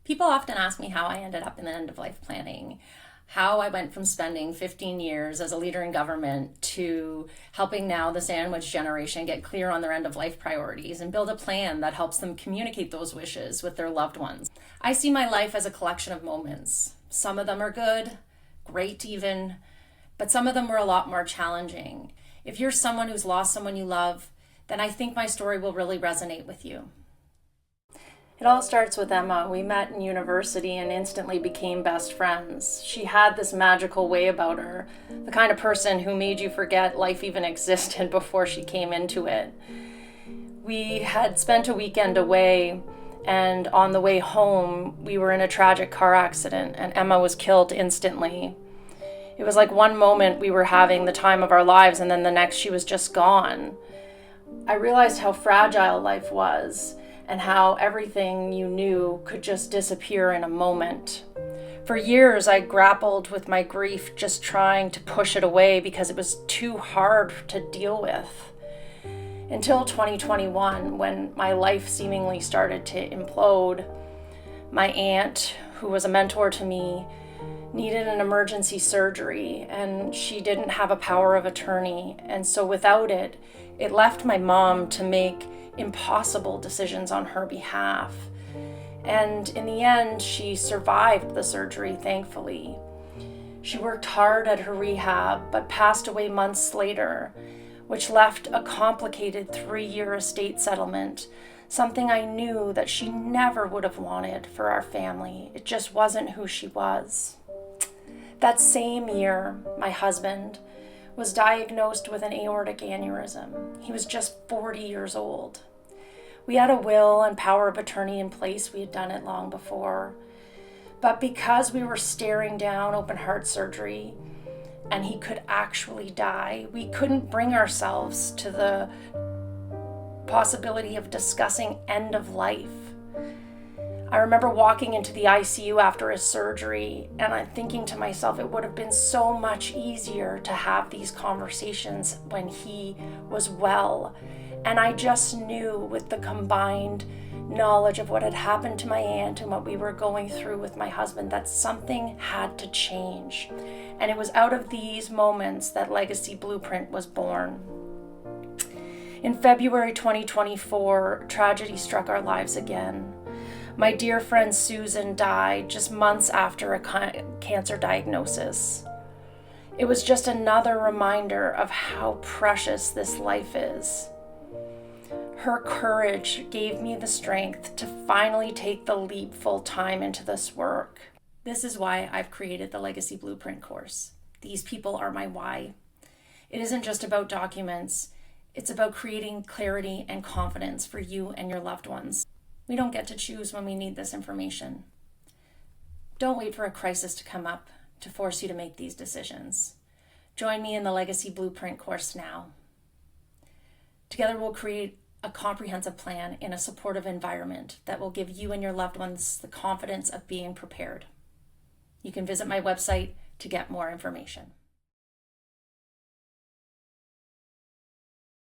People often ask me how I ended up in the end of life planning, how I went from spending 15 years as a leader in government to helping now the sandwich generation get clear on their end of life priorities and build a plan that helps them communicate those wishes with their loved ones. I see my life as a collection of moments. Some of them are good, great even, but some of them were a lot more challenging. If you're someone who's lost someone you love, then I think my story will really resonate with you. It all starts with Emma. We met in university and instantly became best friends. She had this magical way about her, the kind of person who made you forget life even existed before she came into it. We had spent a weekend away, and on the way home, we were in a tragic car accident, and Emma was killed instantly. It was like one moment we were having the time of our lives, and then the next she was just gone. I realized how fragile life was, and how everything you knew could just disappear in a moment. For years, I grappled with my grief, just trying to push it away because it was too hard to deal with. Until 2021, when my life seemingly started to implode. My aunt, who was a mentor to me, needed an emergency surgery, and she didn't have a power of attorney. And so without it, it left my mom to make impossible decisions on her behalf. And in the end, she survived the surgery, thankfully. She worked hard at her rehab, but passed away months later, which left a complicated 3-year estate settlement, something I knew that she never would have wanted for our family. It just wasn't who she was. That same year, my husband was diagnosed with an aortic aneurysm. He was just 40 years old. We had a will and power of attorney in place. We had done it long before. But because we were staring down open heart surgery and he could actually die, we couldn't bring ourselves to the possibility of discussing end of life. I remember walking into the ICU after his surgery, and I'm thinking to myself, it would have been so much easier to have these conversations when he was well. And I just knew, with the combined knowledge of what had happened to my aunt and what we were going through with my husband, that something had to change. And it was out of these moments that Legacy Blueprint was born. In February 2024, tragedy struck our lives again. My dear friend Susan died just months after a cancer diagnosis. It was just another reminder of how precious this life is. Her courage gave me the strength to finally take the leap full time into this work. This is why I've created the Legacy Blueprint course. These people are my why. It isn't just about documents. It's about creating clarity and confidence for you and your loved ones. We don't get to choose when we need this information. Don't wait for a crisis to come up to force you to make these decisions. Join me in the Legacy Blueprint course now. Together we'll create a comprehensive plan in a supportive environment that will give you and your loved ones the confidence of being prepared. You can visit my website to get more information.